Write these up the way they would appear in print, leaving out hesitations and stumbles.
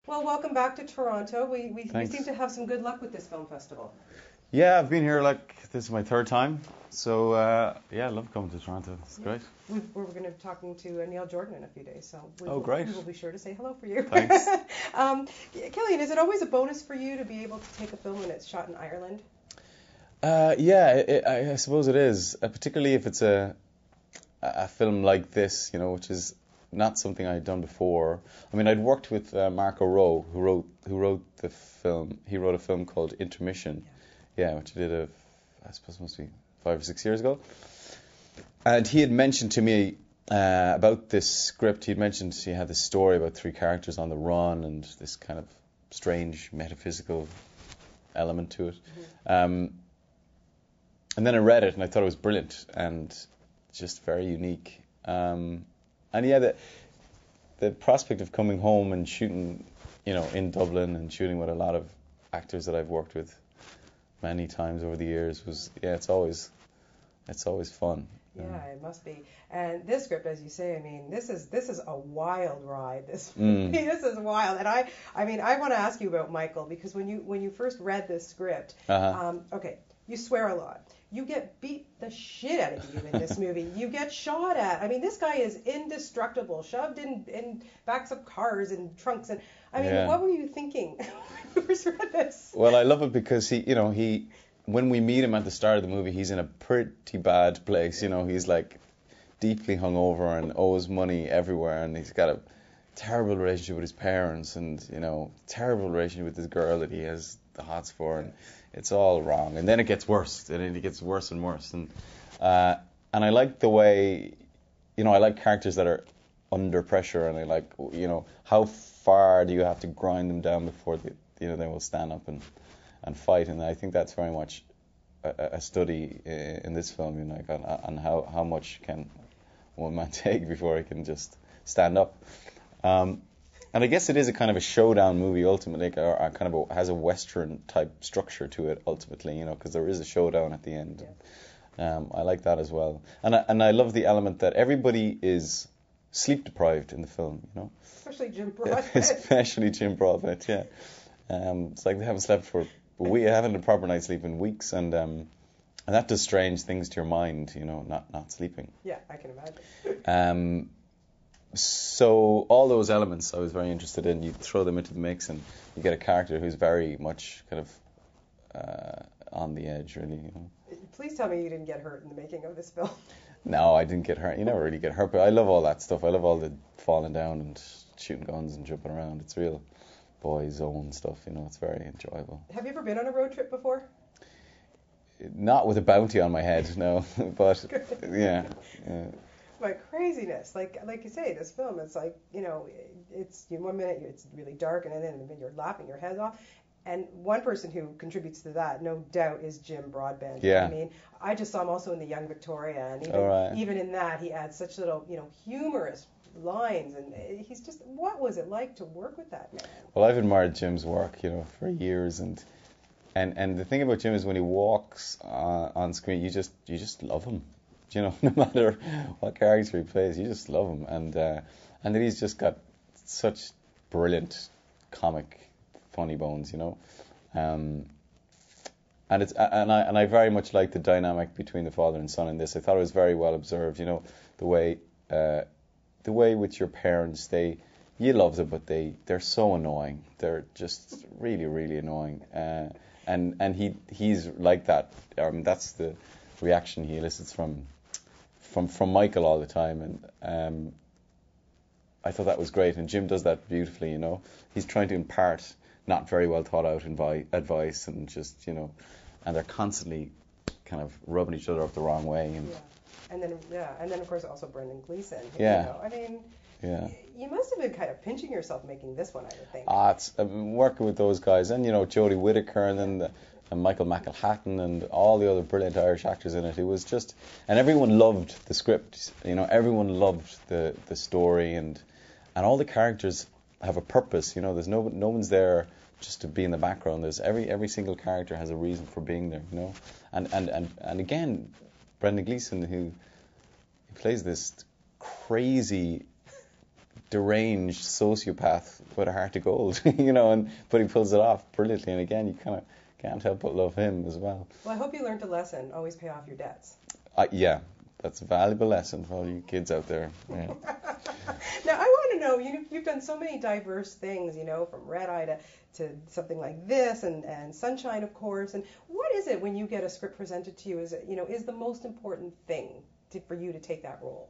Well, welcome back to Toronto. We seem Thanks. to have some good luck with this film festival. Yeah, I've been here this is my third time. So yeah, I love coming to Toronto. It's Yeah. great. We're going to be talking to Neil Jordan in a few days, so Oh, great. we will be sure to say hello for you. Thanks. Killian, is it always a bonus for you to be able to take a film when it's shot in Ireland? Yeah, I suppose it is, particularly if it's a film like this, which is not something I had done before. I mean, I'd worked with Mark O'Rowe, who wrote the film. He wrote a film called Intermission, yeah, which I did I suppose it must be 5 or 6 years ago. And he had mentioned to me about this script. He'd mentioned he had this story about three characters on the run and this kind of strange metaphysical element to it. And then I read it and I thought it was brilliant and just very unique. And yeah, the prospect of coming home and shooting, in Dublin and shooting with a lot of actors that I've worked with many times over the years was, yeah, it's always fun. Yeah, it must be. And this script, as you say, I mean, this is a wild ride. This this is wild. And I want to ask you about Michael because when you first read this script, okay, you swear a lot. You get beat the shit out of you in this movie. You get shot at. I mean, this guy is indestructible, shoved in backs of cars and trunks. And I mean, Yeah. what were you thinking when you first read this? Well, I love it because he when we meet him at the start of the movie, he's in a pretty bad place. He's like deeply hungover and owes money everywhere, and he's got a terrible relationship with his parents, and terrible relationship with this girl that he has the hots for, and it's all wrong. And then it gets worse, and it gets worse and worse. And I like the way, I like characters that are under pressure, and I like, how far do you have to grind them down before they will stand up and fight. And I think that's very much a study in this film, on how much can one man take before he can just stand up. And I guess it is a kind of a showdown movie ultimately, or kind of has a Western type structure to it ultimately, because there is a showdown at the end. Yeah. I like that as well. And I love the element that everybody is sleep deprived in the film, Especially Jim Broadbent. Especially Jim Broadbent, yeah. It's like they haven't slept for we haven't had a proper night's sleep in weeks, and that does strange things to your mind, not sleeping. Yeah, I can imagine. So all those elements I was very interested in. You throw them into the mix, and you get a character who's very much kind of on the edge, really. Please tell me you didn't get hurt in the making of this film. No, I didn't get hurt. You never really get hurt, but I love all that stuff. I love all the falling down and shooting guns and jumping around. It's real boys' own stuff, It's very enjoyable. Have you ever been on a road trip before? Not with a bounty on my head, no. But yeah. Like craziness, like you say, this film, it's like, it's 1 minute it's really dark, and then you're laughing your head off. And one person who contributes to that, no doubt, is Jim Broadbent. Yeah. I mean, I just saw him also in The Young Victoria, and even in that, he adds such little, humorous lines, and he's just, what was it like to work with that man? Well, I've admired Jim's work, for years, and the thing about Jim is when he walks on screen, you just love him. No matter what character he plays, you just love him, and then he's just got such brilliant comic funny bones, and I very much like the dynamic between the father and son in this. I thought it was very well observed, the way with your parents, you love them, but they're so annoying. They're just really, really annoying, and he's like that. That's the reaction he elicits from Michael all the time, and I thought that was great, and Jim does that beautifully. He's trying to impart not very well thought out advice, and just and they're constantly kind of rubbing each other up the wrong way. And then of course also Brendan Gleeson. Yeah. I mean, yeah. You must have been kind of pinching yourself making this one, I would think. It's working with those guys, and Jodie Whittaker, and Michael McElhatton, and all the other brilliant Irish actors in it. It was just, and everyone loved the script. Everyone loved the story, and all the characters have a purpose. There's no one's there just to be in the background. There's every single character has a reason for being there. And again, Brendan Gleeson, who plays this crazy deranged sociopath with a heart of gold, you know, but he pulls it off brilliantly. And again, you kind of can't help but love him as well. Well, I hope you learned a lesson. Always pay off your debts. Yeah, that's a valuable lesson for all you kids out there. Yeah. Now, I want to know, you've done so many diverse things, you know, from Red Eye to something like this and Sunshine, of course. And what is it when you get a script presented to you? Is it, is the most important thing for you to take that role?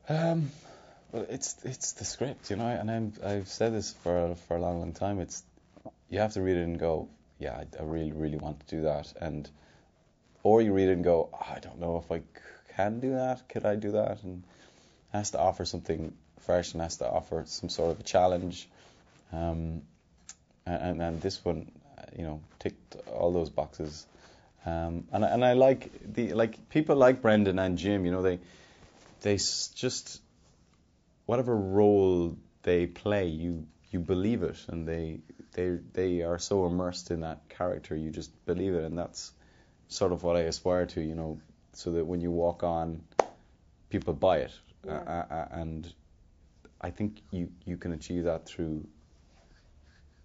Well, it's the script, you know, and I've said this for a long, long time. It's, you have to read it and go, yeah, I really, really want to do that, or you read it and go, oh, I don't know if I can do that. Could I do that? And it has to offer something fresh and has to offer some sort of a challenge. And this one, you know, ticked all those boxes. And I like people like Brendan and Jim, you know, they just, whatever role they play, you believe it, and they are so immersed in that character, you just believe it, and that's sort of what I aspire to, you know, so that when you walk on, people buy it. Yeah. And I think you can achieve that through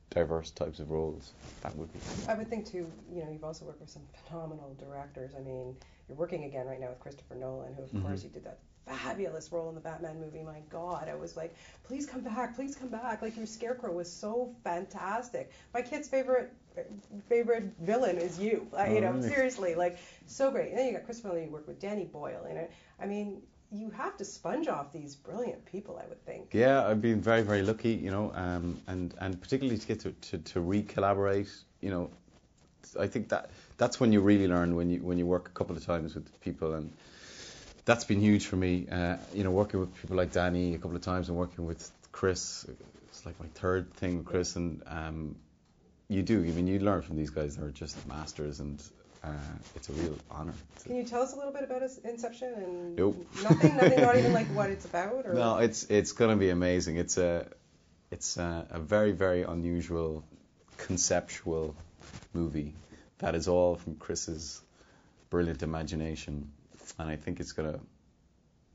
diverse types of roles. That would be. I would think too, you know, you've also worked with some phenomenal directors. I mean, you're working again right now with Christopher Nolan, who of course you did that fabulous role in the Batman movie. My God, I was like, please come back, please come back. Like, your Scarecrow was so fantastic. My kid's favorite villain is you. You know, really? Seriously, like, so great. And then you got Christopher Nolan, you work with Danny Boyle, you know. I mean, you have to sponge off these brilliant people, I would think. Yeah, I've been very, very lucky, you know, and particularly to get to re-collaborate, you know. I think that's when you really learn, when you work a couple of times with people, and that's been huge for me. You know, working with people like Danny a couple of times and working with Chris, it's like my third thing with Chris, and you learn from these guys. They're just masters, and it's a real honor. Can you tell us a little bit about Inception? And nope. Nothing, not even like what it's about? Or? No, it's going to be amazing. It's a very, very unusual, conceptual movie that is all from Chris's brilliant imagination, and I think it's going to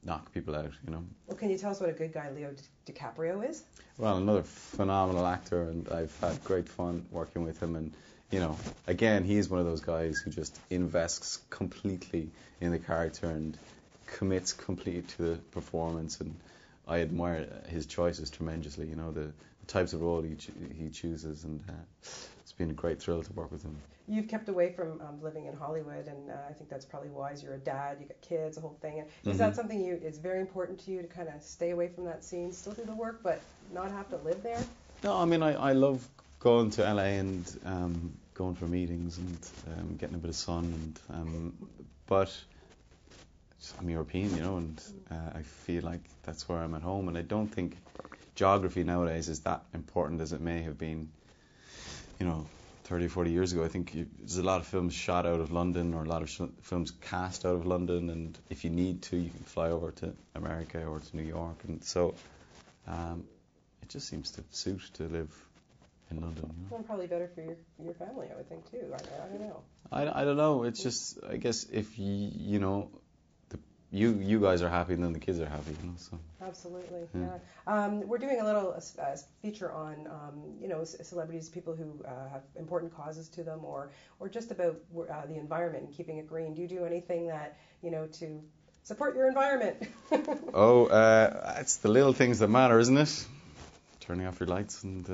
knock people out, you know. Well, can you tell us what a good guy Leo DiCaprio is? Well, another phenomenal actor, and I've had great fun working with him, and you know, again, he's one of those guys who just invests completely in the character and commits completely to the performance, and I admire his choices tremendously, you know, the types of role he chooses, and it's been a great thrill to work with him. You've kept away from living in Hollywood, and I think that's probably wise. You're a dad, you got kids, the whole thing. Is that something it's very important to you to kind of stay away from that scene, still do the work, but not have to live there? No, I mean, I love going to LA and going for meetings and getting a bit of sun, but I'm European, you know, and I feel like that's where I'm at home, and I don't think geography nowadays is that important as it may have been, you know, 30 or 40 years ago. I think there's a lot of films shot out of London, or a lot of films cast out of London, and if you need to, you can fly over to America or to New York, and so it just seems to suit to live in London. You know? Well, probably better for your family, I would think too. I don't know. I don't know. It's just, I guess, if you know, you guys are happy, and then the kids are happy, you know. So. Absolutely. Yeah. We're doing a little feature on you know, celebrities, people who have important causes to them, or just about the environment and keeping it green. Do you do anything that, you know, to support your environment? It's the little things that matter, isn't it? Turning off your lights and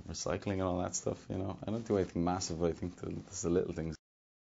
recycling and all that stuff, you know. I don't do anything massive, but I think it's the little things